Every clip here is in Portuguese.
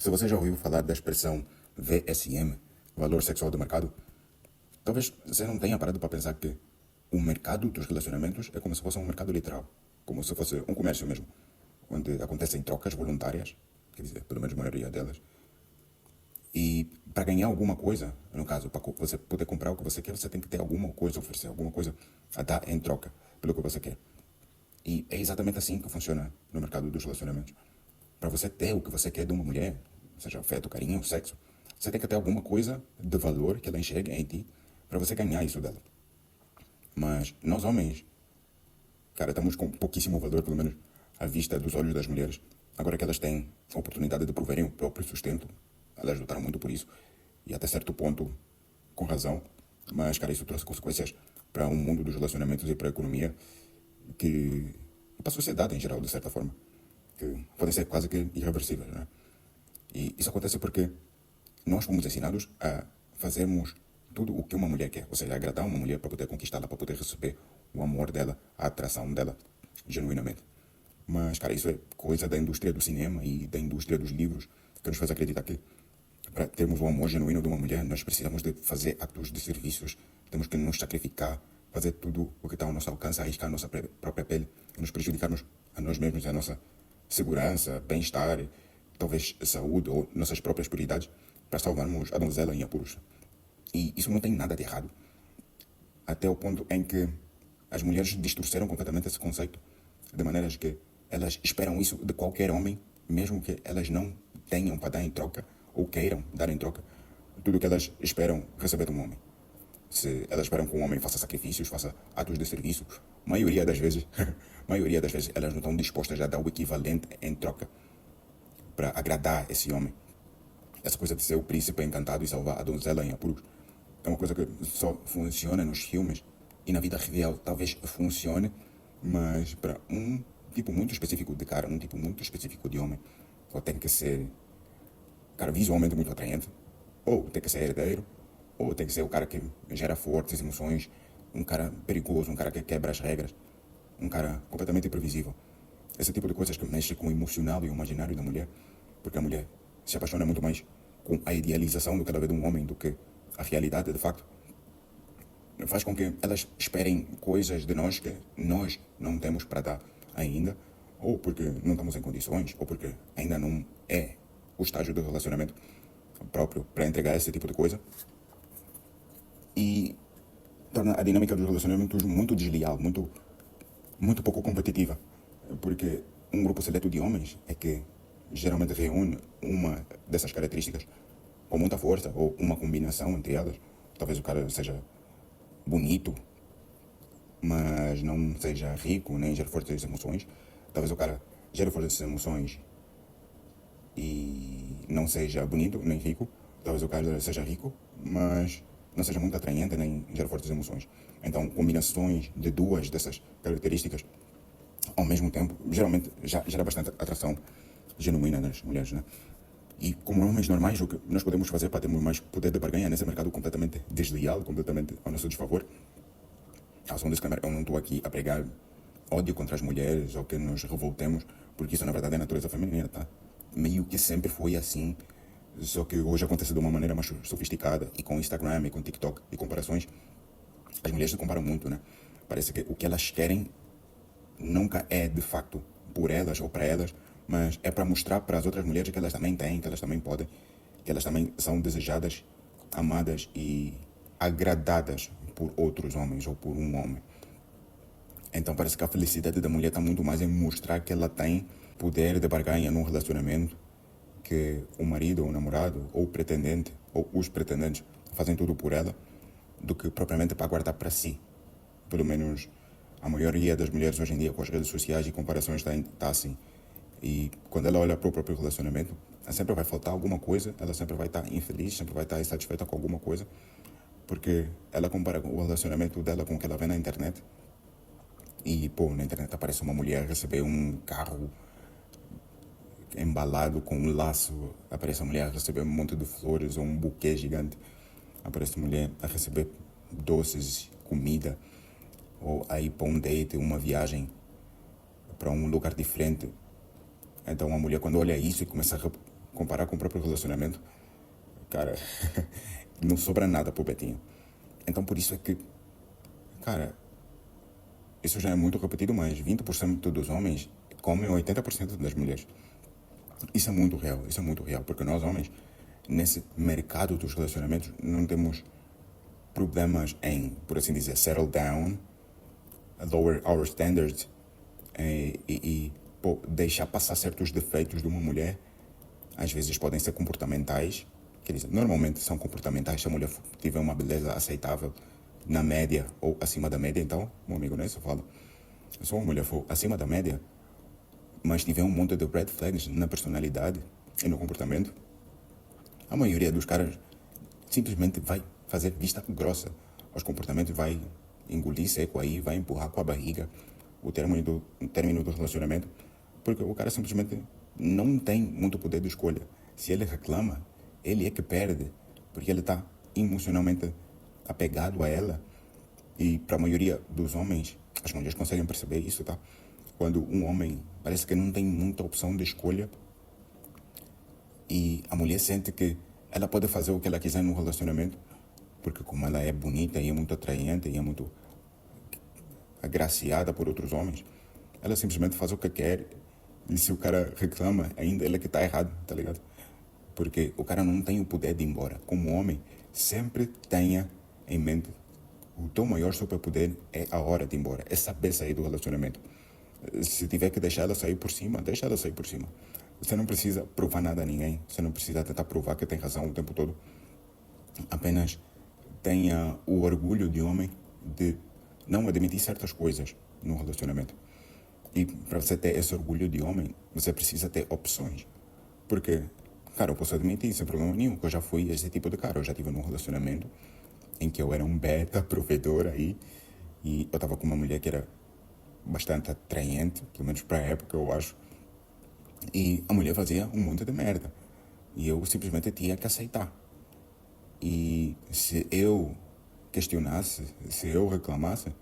Se você já ouviu falar da expressão VSM, valor sexual do mercado, talvez você não tenha parado para pensar que o mercado dos relacionamentos é como se fosse um mercado literal, como se fosse um comércio mesmo, onde acontecem trocas voluntárias, quer dizer, pelo menos a maioria delas, e para ganhar alguma coisa, no caso, para você poder comprar o que você quer, você tem que ter alguma coisa a oferecer, alguma coisa a dar em troca pelo que você quer. E é exatamente assim que funciona no mercado dos relacionamentos. Para você ter o que você quer de uma mulher, seja afeto, carinho, sexo, você tem que ter alguma coisa de valor que ela enxergue em ti para você ganhar isso dela. Mas nós homens, cara, estamos com pouquíssimo valor, pelo menos à vista dos olhos das mulheres. Agora que elas têm a oportunidade de proverem o próprio sustento, elas lutaram muito por isso e até certo ponto com razão. Mas, cara, isso trouxe consequências para o mundo dos relacionamentos e para a economia que e para a sociedade em geral, de certa forma, que podem ser quase que irreversíveis, né? E isso acontece porque nós fomos ensinados a fazermos tudo o que uma mulher quer, ou seja, agradar uma mulher para poder conquistá-la, para poder receber o amor dela, a atração dela, genuinamente. Mas, cara, isso é coisa da indústria do cinema e da indústria dos livros que nos faz acreditar que para termos o amor genuíno de uma mulher, nós precisamos de fazer atos de serviços, temos que nos sacrificar, fazer tudo o que está ao nosso alcance, arriscar a nossa própria pele, nos prejudicarmos a nós mesmos, a nossa segurança, bem-estar, talvez saúde ou nossas próprias prioridades para salvarmos a donzela em apuros. E isso não tem nada de errado, até o ponto em que as mulheres distorceram completamente esse conceito, de maneiras que elas esperam isso de qualquer homem, mesmo que elas não tenham para dar em troca ou queiram dar em troca tudo o que elas esperam receber de um homem. Se elas esperam que um homem faça sacrifícios, faça atos de serviço, maioria das vezes, maioria das vezes elas não estão dispostas a dar o equivalente em troca para agradar esse homem. Essa coisa de ser o príncipe encantado e salvar a donzela em apuros é uma coisa que só funciona nos filmes e na vida real talvez funcione, mas para um tipo muito específico de cara, um tipo muito específico de homem, ou tem que ser, cara, visualmente muito atraente, ou tem que ser herdeiro, ou tem que ser o cara que gera fortes emoções, um cara perigoso, um cara que quebra as regras, um cara completamente imprevisível. Esse tipo de coisas que mexe com o emocional e o imaginário da mulher, porque a mulher se apaixona muito mais com a idealização do que ela vê de um homem do que a realidade de facto, faz com que elas esperem coisas de nós que nós não temos para dar ainda, ou porque não estamos em condições, ou porque ainda não é o estágio do relacionamento próprio para entregar esse tipo de coisa. E torna a dinâmica dos relacionamentos muito desleal, muito pouco competitiva. Porque um grupo seleto de homens é que geralmente reúne uma dessas características com muita força, ou uma combinação entre elas. Talvez o cara seja bonito, mas não seja rico, nem gere fortes emoções. Talvez o cara gere fortes emoções e não seja bonito, nem rico. Talvez o cara seja rico, mas não seja muito atraente, nem gere fortes emoções. Então, combinações de duas dessas características ao mesmo tempo, geralmente já gera bastante atração genuína nas mulheres, né? E como homens normais, o que nós podemos fazer para termos mais poder de barganha nesse mercado completamente desleal, completamente ao nosso desfavor? A som disclaimer, eu não estou aqui a pregar ódio contra as mulheres ou que nos revoltemos, porque isso na verdade é a natureza feminina, tá? Meio que sempre foi assim, só que hoje acontece de uma maneira mais sofisticada, e com Instagram e com TikTok e comparações, as mulheres se comparam muito, né? Parece que o que elas querem nunca é de facto por elas ou para elas, mas é para mostrar para as outras mulheres que elas também têm, que elas também podem, que elas também são desejadas, amadas e agradadas por outros homens ou por um homem. Então parece que a felicidade da mulher está muito mais em mostrar que ela tem poder de barganha num relacionamento, que o marido ou o namorado ou o pretendente ou os pretendentes fazem tudo por ela, do que propriamente para guardar para si. Pelo menos a maioria das mulheres hoje em dia, com as redes sociais e comparações, está assim. E quando ela olha para o próprio relacionamento, ela sempre vai faltar alguma coisa, ela sempre vai estar infeliz, sempre vai estar insatisfeita com alguma coisa, porque ela compara o relacionamento dela com o que ela vê na internet. E, pô, na internet aparece uma mulher receber um carro embalado com um laço, aparece a mulher a receber um monte de flores ou um buquê gigante, aparece a mulher a receber doces, comida, ou a ir para um date, uma viagem para um lugar diferente. Então a mulher, quando olha isso e começa a comparar com o próprio relacionamento, cara, não sobra nada pro Betinho. Então por isso é que, cara, isso já é muito repetido, mas 20% dos homens comem 80% das mulheres. Isso é muito real, porque nós homens, nesse mercado dos relacionamentos, não temos problemas em, por assim dizer, settle down, lower our standards pô, deixar passar certos defeitos de uma mulher. Às vezes podem ser comportamentais, quer dizer, normalmente são comportamentais se a mulher tiver uma beleza aceitável na média ou acima da média. Então, meu amigo Nelson fala, se uma mulher for acima da média, mas tiver um monte de red flags na personalidade e no comportamento, a maioria dos caras simplesmente vai fazer vista grossa aos comportamentos, vai engolir seco aí, vai empurrar com a barriga o término do relacionamento, porque o cara simplesmente não tem muito poder de escolha. Se ele reclama, ele é que perde, porque ele está emocionalmente apegado a ela. E para a maioria dos homens, as mulheres conseguem perceber isso, tá? Quando um homem parece que não tem muita opção de escolha e a mulher sente que ela pode fazer o que ela quiser no relacionamento, porque como ela é bonita e é muito atraente e é muito agraciada por outros homens, ela simplesmente faz o que quer. E se o cara reclama, ainda ele é que está errado, tá ligado? Porque o cara não tem o poder de ir embora. Como homem, sempre tenha em mente o teu maior superpoder é a hora de ir embora, é saber sair do relacionamento. Se tiver que deixar ela sair por cima, deixa ela sair por cima. Você não precisa provar nada a ninguém, você não precisa tentar provar que tem razão o tempo todo. Apenas tenha o orgulho de homem de não admitir certas coisas no relacionamento. E para você ter esse orgulho de homem, você precisa ter opções. Porque, cara, eu posso admitir sem problema nenhum que eu já fui esse tipo de cara. Eu já tive num relacionamento em que eu era um beta provedor aí e eu tava com uma mulher que era bastante atraente, pelo menos para a época, eu acho. E a mulher fazia um monte de merda. E eu simplesmente tinha que aceitar. E se eu questionasse, se eu reclamasse,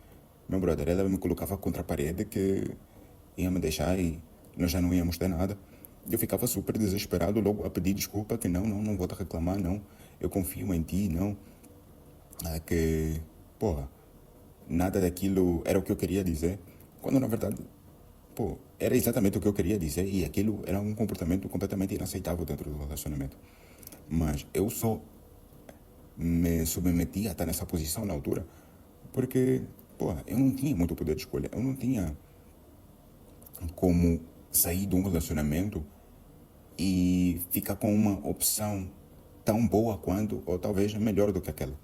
meu brother, ela me colocava contra a parede que ia me deixar e nós já não íamos ter nada. Eu ficava super desesperado logo a pedir desculpa, que não vou te reclamar, não. Eu confio em ti, não. Que, porra, nada daquilo era o que eu queria dizer. Quando na verdade, pô, era exatamente o que eu queria dizer e aquilo era um comportamento completamente inaceitável dentro do relacionamento. Mas eu só me submeti a estar nessa posição na altura porque, pô, eu não tinha muito poder de escolha. Eu não tinha como sair de um relacionamento e ficar com uma opção tão boa quanto, ou talvez melhor do que aquela.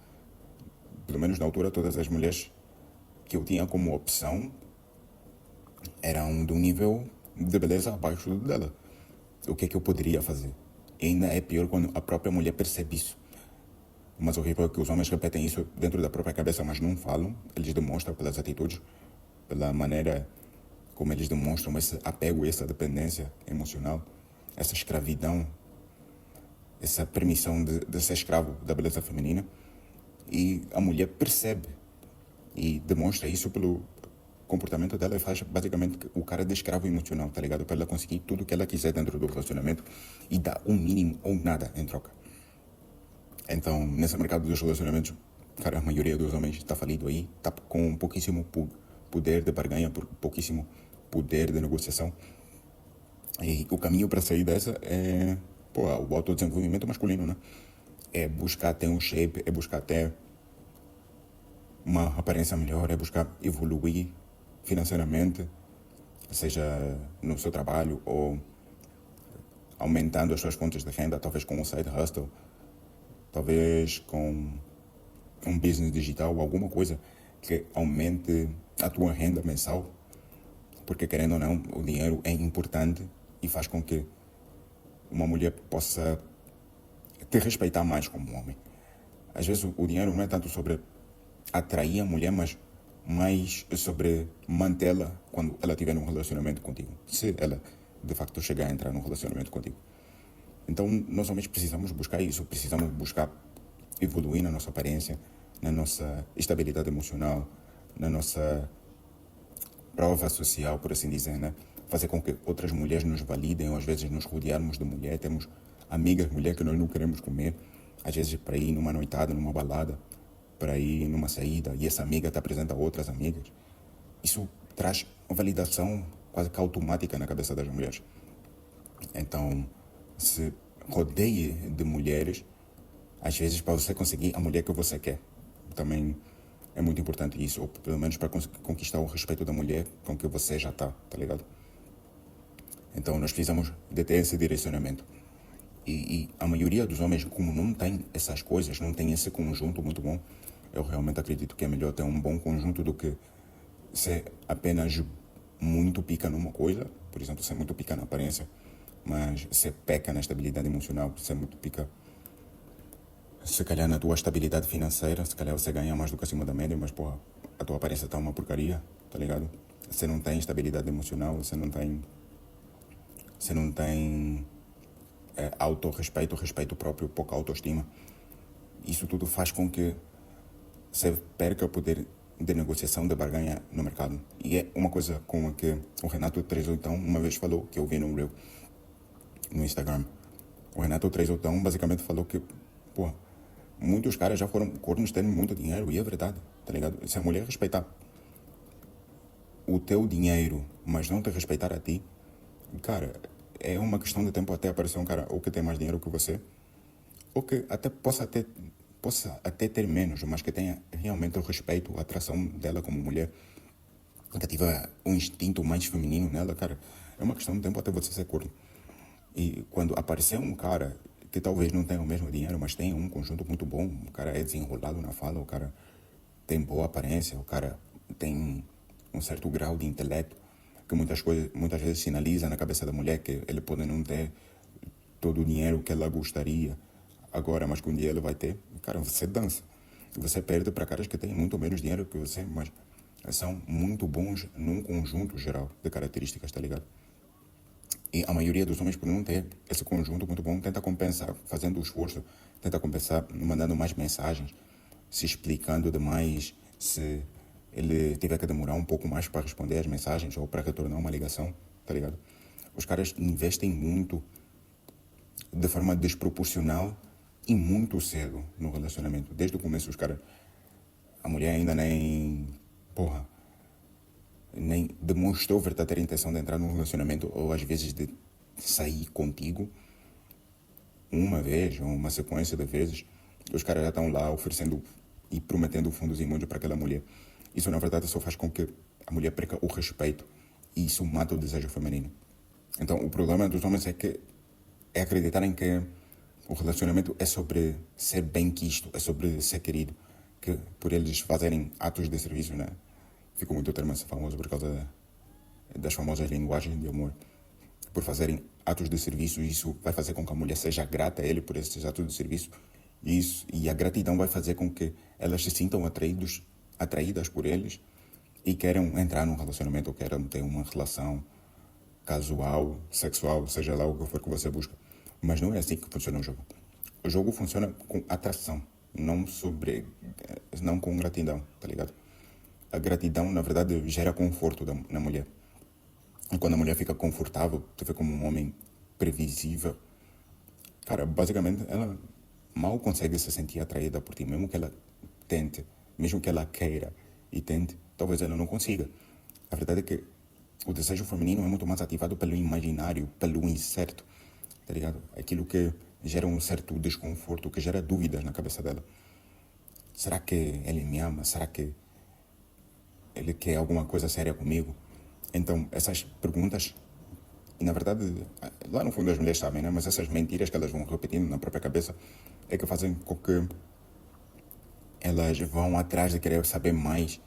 Pelo menos na altura, todas as mulheres que eu tinha como opção eram de um nível de beleza abaixo dela. O que é que eu poderia fazer? E ainda é pior quando a própria mulher percebe isso. O mais horrível é que os homens repetem isso dentro da própria cabeça, mas não falam. Eles demonstram pelas atitudes, pela maneira como eles demonstram esse apego, essa dependência emocional, essa escravidão, essa permissão de ser escravo da beleza feminina. E a mulher percebe e demonstra isso pelo comportamento dela e faz basicamente o cara de escravo emocional, tá ligado? Para ela conseguir tudo o que ela quiser dentro do relacionamento e dar o mínimo ou nada em troca. Então, nesse mercado dos relacionamentos, cara, a maioria dos homens está falido aí, está com pouquíssimo poder de barganha, pouquíssimo poder de negociação. E o caminho para sair dessa é, pô, o autodesenvolvimento masculino, né? É buscar ter um shape, é buscar ter uma aparência melhor, é buscar evoluir financeiramente, seja no seu trabalho ou aumentando as suas fontes de renda, talvez com um side hustle, talvez com um business digital, alguma coisa que aumente a tua renda mensal, porque querendo ou não, o dinheiro é importante e faz com que uma mulher possa te respeitar mais como homem. Às vezes o dinheiro não é tanto sobre atrair a mulher, mas mais sobre mantê-la quando ela estiver num relacionamento contigo, se ela de facto chegar a entrar num relacionamento contigo. Então, nós homens precisamos buscar isso, precisamos buscar evoluir na nossa aparência, na nossa estabilidade emocional, na nossa prova social, por assim dizer, né? Fazer com que outras mulheres nos validem, ou às vezes nos rodearmos de mulher, temos amigas, mulher que nós não queremos comer, às vezes para ir numa noitada, numa balada, para ir numa saída, e essa amiga te apresenta outras amigas. Isso traz uma validação quase que automática na cabeça das mulheres. Então, se rodeie de mulheres, às vezes para você conseguir a mulher que você quer. Também é muito importante isso, ou pelo menos para conquistar o respeito da mulher com que você já tá ligado? Então nós precisamos de ter esse direcionamento. E a maioria dos homens, como não tem essas coisas, não tem esse conjunto muito bom, eu realmente acredito que é melhor ter um bom conjunto do que ser apenas muito pica numa coisa, por exemplo, ser muito pica na aparência, mas ser peca na estabilidade emocional, ser muito pica, se calhar na tua estabilidade financeira, se calhar você ganha mais do que acima da média, mas porra, a tua aparência tá uma porcaria, tá ligado? Você não tem estabilidade emocional, você não tem autorrespeito, respeito próprio, pouca autoestima. Isso tudo faz com que você perca o poder de negociação, de barganha no mercado. E é uma coisa como que o Renato 38 uma vez falou, que eu vi no Reel, no Instagram. O Renato 38 basicamente falou que, pô, muitos caras já foram cornos tendo muito dinheiro, e é verdade, tá ligado? Se a mulher respeitar o teu dinheiro, mas não te respeitar a ti, cara, é uma questão de tempo até aparecer um cara ou que tem mais dinheiro que você, ou que até possa até ter menos, mas que tenha realmente o respeito, a atração dela como mulher, que ativa um instinto mais feminino nela, cara, é uma questão de tempo até você ser corno. E quando aparecer um cara que talvez não tenha o mesmo dinheiro, mas tenha um conjunto muito bom, o cara é desenrolado na fala, o cara tem boa aparência, o cara tem um certo grau de intelecto, que muitas vezes sinaliza na cabeça da mulher que ele pode não ter todo o dinheiro que ela gostaria agora, mas que um dia ele vai ter. Cara, você dança. Você perde para caras que têm muito menos dinheiro que você, mas são muito bons num conjunto geral de características, tá ligado? E a maioria dos homens, por não ter esse conjunto muito bom, tenta compensar fazendo o esforço, tenta compensar mandando mais mensagens, se explicando demais, se ele tiver que demorar um pouco mais para responder as mensagens ou para retornar uma ligação, tá ligado? Os caras investem muito de forma desproporcional e muito cedo no relacionamento. Desde o começo, os caras. A mulher ainda nem demonstrou verdadeira intenção de entrar num relacionamento ou às vezes de sair contigo uma vez ou uma sequência de vezes. Os caras já estão lá oferecendo e prometendo fundos imundos para aquela mulher. Isso, na verdade, só faz com que a mulher perca o respeito e isso mata o desejo feminino. Então, o problema dos homens é acreditarem que o relacionamento é sobre ser bem quisto, é sobre ser querido, que por eles fazerem atos de serviço, né? Ficou muito o termo famoso por causa das famosas linguagens de amor. Por fazerem atos de serviço, isso vai fazer com que a mulher seja grata a ele por esses atos de serviço. E a gratidão vai fazer com que elas se sintam atraídas por eles e queiram entrar num relacionamento ou queiram ter uma relação casual, sexual, seja lá o que for que você busca. Mas não é assim que funciona o jogo. O jogo funciona com atração, não com gratidão, tá ligado? A gratidão, na verdade, gera conforto na mulher. E quando a mulher fica confortável, tu vê como um homem previsível, cara, basicamente ela mal consegue se sentir atraída por ti, mesmo que ela tente, mesmo que ela queira e tente, talvez ela não consiga. A verdade é que o desejo feminino é muito mais ativado pelo imaginário, pelo incerto, tá ligado? Aquilo que gera um certo desconforto, que gera dúvidas na cabeça dela. Será que ele me ama? Será que ele quer alguma coisa séria comigo? Então, essas perguntas, e na verdade, lá no fundo as mulheres sabem, né? Mas essas mentiras que elas vão repetindo na própria cabeça é que fazem com que elas vão atrás de querer saber mais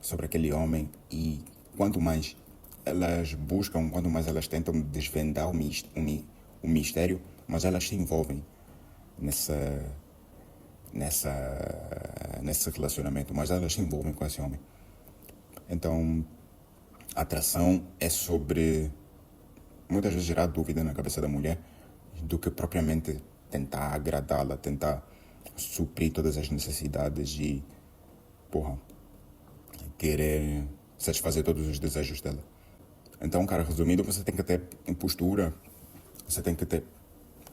sobre aquele homem e quanto mais elas buscam, quanto mais elas tentam desvendar o mistério, mas elas se envolvem nesse relacionamento, mas elas se envolvem com esse homem. Então, a atração é sobre muitas vezes gerar dúvida na cabeça da mulher do que propriamente tentar agradá-la, tentar suprir todas as necessidades e, querer satisfazer todos os desejos dela. Então, cara, resumindo, você tem que ter postura, você tem que ter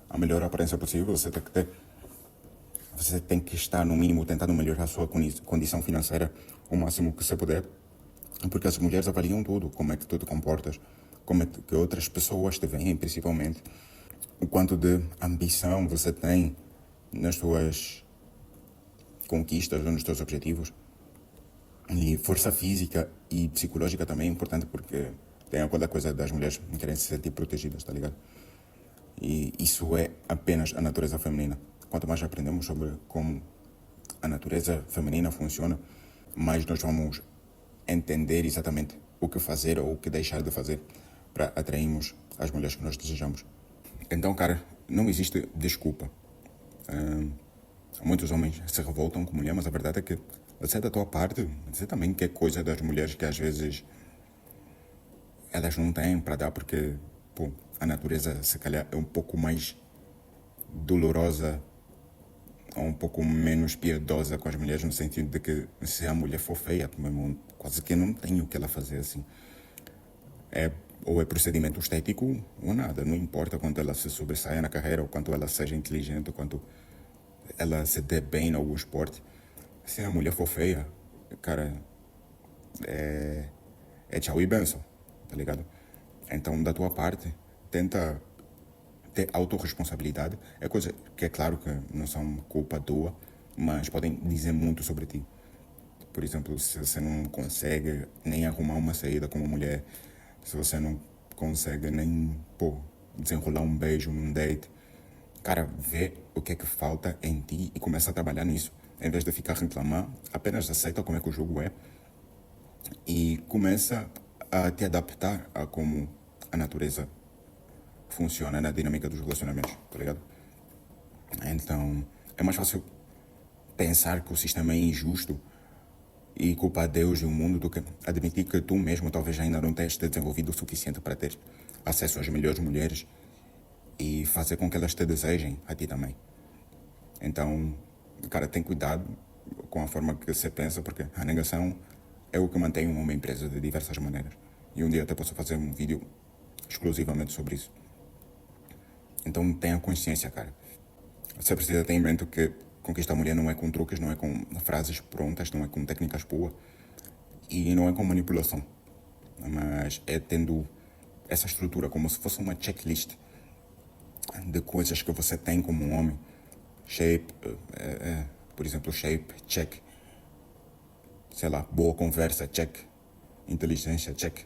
a melhor aparência possível, você tem que estar, no mínimo, tentando melhorar a sua condição financeira o máximo que você puder, porque as mulheres avaliam tudo, como é que tu te comportas, como é que outras pessoas te veem, principalmente, o quanto de ambição você tem nas suas conquistas ou nos teus objetivos. E força física e psicológica também é importante, porque tem aquela coisa das mulheres querem se sentir protegidas, tá ligado? E isso é apenas a natureza feminina. Quanto mais aprendemos sobre como a natureza feminina funciona, mais nós vamos entender exatamente o que fazer ou o que deixar de fazer para atrairmos as mulheres que nós desejamos. Então, cara, não existe desculpa. Muitos homens se revoltam com mulher, mas a verdade é que você, da tua parte, você também quer coisa das mulheres que às vezes elas não têm para dar, porque pô, a natureza, se calhar, é um pouco mais dolorosa ou um pouco menos piedosa com as mulheres, no sentido de que se a mulher for feia, mesmo, quase que não tem o que ela fazer assim. Ou é procedimento estético ou nada, não importa quanto ela se sobressaia na carreira, ou quanto ela seja inteligente, ou quanto ela se dê bem em algum esporte. Se a mulher for feia, cara, é tchau e benção, tá ligado? Então, da tua parte, tenta ter autorresponsabilidade. É coisa que é claro que não são culpa tua, mas podem dizer muito sobre ti. Por exemplo, se você não consegue nem arrumar uma saída com uma mulher, se você não consegue nem, desenrolar um beijo num date, cara, vê o que é que falta em ti e começa a trabalhar nisso. Em vez de ficar a reclamar, apenas aceita como é que o jogo é e começa a te adaptar a como a natureza funciona na dinâmica dos relacionamentos, tá ligado? Então, é mais fácil pensar que o sistema é injusto e culpar Deus e o mundo do que admitir que tu mesmo talvez ainda não tenhas te desenvolvido o suficiente para ter acesso às melhores mulheres e fazer com que elas te desejem a ti também. Então, cara, tem cuidado com a forma que você pensa, porque a negação é o que mantém um homem preso de diversas maneiras. E um dia até posso fazer um vídeo exclusivamente sobre isso. Então tenha consciência, cara. Você precisa ter em mente que conquistar a mulher não é com truques, não é com frases prontas, não é com técnicas boas e não é com manipulação. Mas é tendo essa estrutura como se fosse uma checklist de coisas que você tem como um homem. Shape, por exemplo, shape, check. Sei lá, boa conversa, check. Inteligência, check.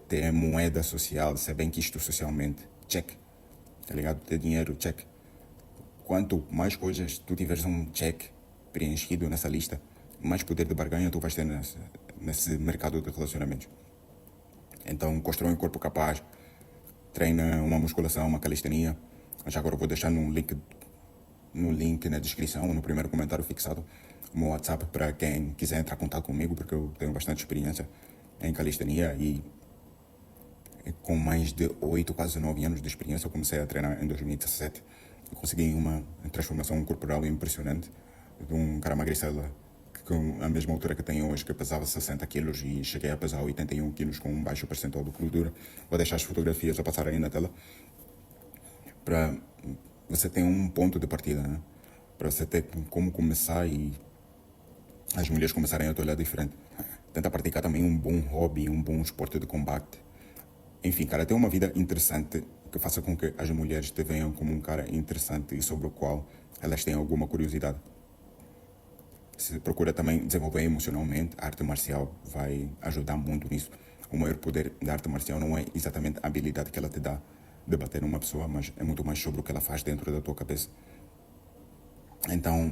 Ter moeda social, ser bem quisto socialmente, check. Tá ligado? Ter dinheiro, check. Quanto mais coisas tu tiveres um check preenchido nessa lista, mais poder de barganha tu vais ter nesse mercado de relacionamentos. Então, constrói um corpo capaz, treina uma musculação, uma calistenia. Já agora eu vou deixar no link na descrição, no primeiro comentário fixado, o meu WhatsApp para quem quiser entrar em contato comigo, porque eu tenho bastante experiência em calistenia e com mais de 8, quase 9 anos de experiência, eu comecei a treinar em 2017 e consegui uma transformação corporal impressionante de um cara magricela com a mesma altura que tenho hoje, que pesava 60 quilos e cheguei a pesar 81 quilos com um baixo percentual de gordura. Vou deixar as fotografias a passar aí na tela para você ter um ponto de partida, né? Para você ter como começar e as mulheres começarem a te olhar diferente. Tenta praticar também um bom hobby, um bom esporte de combate. Enfim, cara, ter uma vida interessante que faça com que as mulheres te venham como um cara interessante e sobre o qual elas tenham alguma curiosidade. Se procura também desenvolver emocionalmente, a arte marcial vai ajudar muito nisso. O maior poder da arte marcial não é exatamente a habilidade que ela te dá de bater numa pessoa, mas é muito mais sobre o que ela faz dentro da tua cabeça. Então,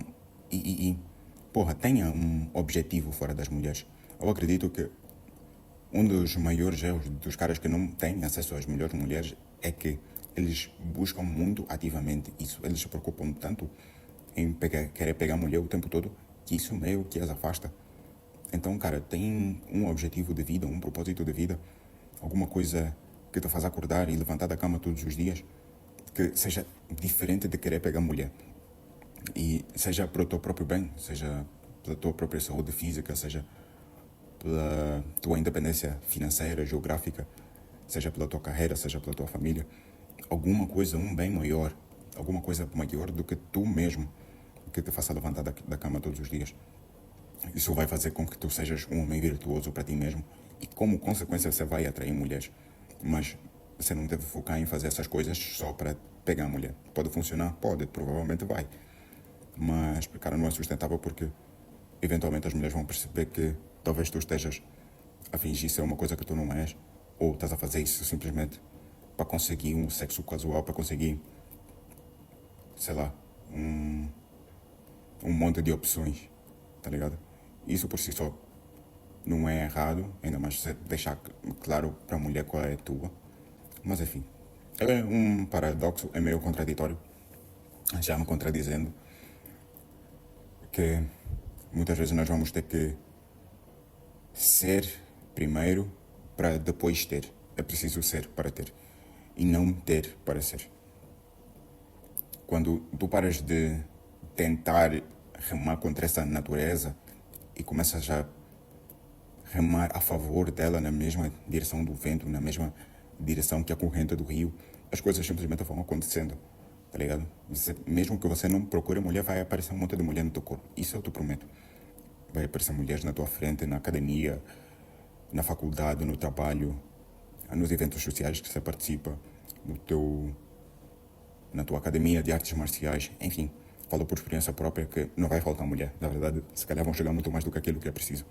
porra, tenha um objetivo fora das mulheres. Eu acredito que um dos maiores erros dos caras que não têm acesso às melhores mulheres é que eles buscam muito ativamente isso. Eles se preocupam tanto em querer pegar a mulher o tempo todo que isso meio que as afasta. Então, cara, tem um objetivo de vida, um propósito de vida, alguma coisa que te faz acordar e levantar da cama todos os dias, que seja diferente de querer pegar a mulher. E seja para o teu próprio bem, seja pela tua própria saúde física, seja pela tua independência financeira, geográfica, seja pela tua carreira, seja pela tua família. alguma coisa, um bem maior, alguma coisa maior do que tu mesmo, que te faça levantar da cama todos os dias. Isso vai fazer com que tu sejas um homem virtuoso para ti mesmo e, como consequência, você vai atrair mulheres. Mas você não deve focar em fazer essas coisas só para pegar a mulher. Pode funcionar? Pode, provavelmente vai. Mas, cara, não é sustentável porque eventualmente as mulheres vão perceber que talvez tu estejas a fingir ser uma coisa que tu não és, ou estás a fazer isso simplesmente para conseguir um sexo casual, para conseguir, sei lá, um monte de opções, tá ligado? Isso por si só não é errado, ainda mais você deixar claro para a mulher qual é a tua. Mas enfim, é um paradoxo, é meio contraditório, já me contradizendo, que muitas vezes nós vamos ter que ser primeiro para depois ter. É preciso ser para ter e não ter para ser. Quando tu paras de tentar remar contra essa natureza e começas a remar a favor dela na mesma direção do vento, na mesma direção que a corrente do rio, as coisas simplesmente vão acontecendo, tá ligado? Mesmo que você não procure mulher, vai aparecer um monte de mulher no teu corpo. Isso eu te prometo. Vai aparecer mulheres na tua frente, na academia, na faculdade, no trabalho, nos eventos sociais que você participa, na tua academia de artes marciais, enfim. Falo por experiência própria que não vai faltar mulher. Na verdade, se calhar vão chegar muito mais do que aquilo que é preciso.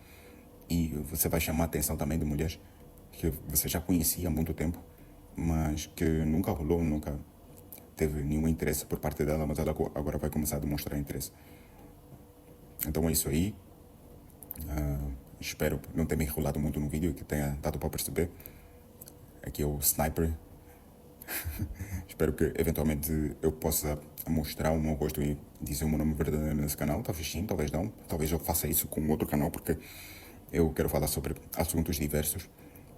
E você vai chamar a atenção também de mulheres que você já conhecia há muito tempo, mas que nunca rolou, nunca teve nenhum interesse por parte dela, mas ela agora vai começar a demonstrar interesse. Então é isso aí. Espero não ter me enrolado muito no vídeo e que tenha dado para perceber. Aqui é o Sniper. Espero que eventualmente eu possa mostrar o meu rosto e dizer o meu nome verdadeiro nesse canal. Talvez sim, talvez não. Talvez eu faça isso com outro canal, porque eu quero falar sobre assuntos diversos.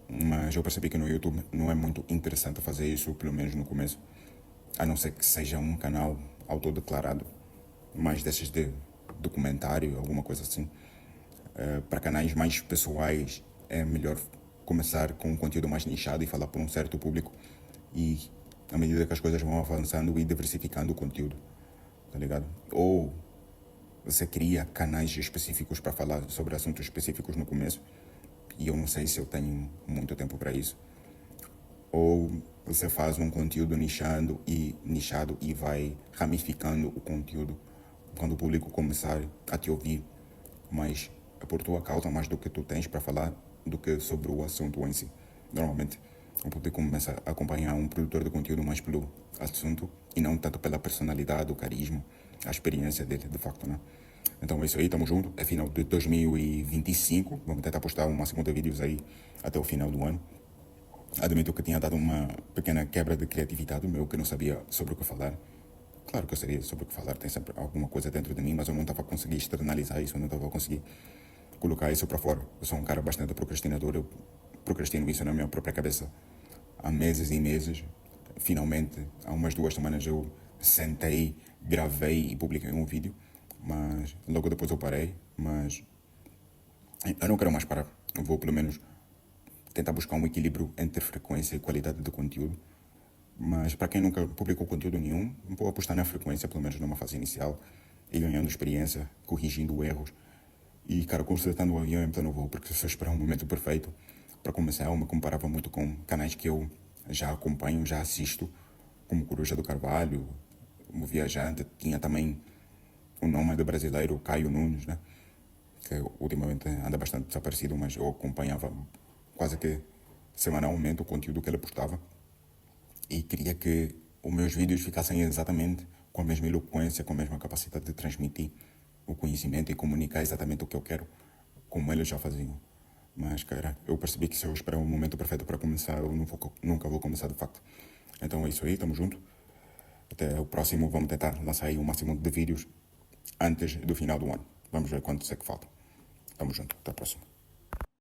Mas eu percebi que no YouTube não é muito interessante fazer isso, pelo menos no começo. A não ser que seja um canal autodeclarado, mais desses de documentário, alguma coisa assim. Para canais mais pessoais é melhor começar com um conteúdo mais nichado e falar para um certo público, e à medida que as coisas vão avançando e diversificando o conteúdo, tá ligado? Ou você cria canais específicos para falar sobre assuntos específicos no começo, e eu não sei se eu tenho muito tempo para isso. Ou você faz um conteúdo nichado e vai ramificando o conteúdo quando o público começar a te ouvir, mas é por tua causa mais do que tu tens para falar do que sobre o assunto em si. Normalmente o público começa a acompanhar um produtor de conteúdo mais pelo assunto e não tanto pela personalidade, o carisma, a experiência dele, de facto, né? Então é isso aí, tamo junto. É final de 2025. Vamos tentar postar o máximo de vídeos aí até o final do ano. Admito que tinha dado uma pequena quebra de criatividade meu, que não sabia sobre o que falar. Claro que eu sabia sobre o que falar, tem sempre alguma coisa dentro de mim, mas eu não estava a conseguir externalizar isso, eu não estava a conseguir colocar isso para fora. Eu sou um cara bastante procrastinador, eu procrastino isso na minha própria cabeça há meses e meses. Finalmente, há umas 2 semanas eu sentei, gravei e publiquei um vídeo, mas logo depois eu parei, mas eu não quero mais parar. Eu vou pelo menos tentar buscar um equilíbrio entre frequência e qualidade do conteúdo. Mas para quem nunca publicou conteúdo nenhum, vou apostar na frequência, pelo menos numa fase inicial, e ganhando experiência, corrigindo erros. E, cara, consertando o avião então não vou, porque se eu esperar um momento perfeito para começar, eu me comparava muito com canais que eu já acompanho, já assisto, como Coruja do Carvalho, o Viajante, tinha também o nômade brasileiro, o Caio Nunes, né? Que ultimamente anda bastante desaparecido, mas eu acompanhava quase que semanalmente o conteúdo que ele postava e queria que os meus vídeos ficassem exatamente com a mesma eloquência, com a mesma capacidade de transmitir o conhecimento e comunicar exatamente o que eu quero, como eles já faziam. Mas, cara, eu percebi que se eu esperar um momento perfeito para começar, eu nunca vou começar de facto. Então é isso aí, tamo junto. Até o próximo, vamos tentar lançar aí o máximo de vídeos antes do final do ano. Vamos ver quantos é que faltam. Tamo junto, até a próxima.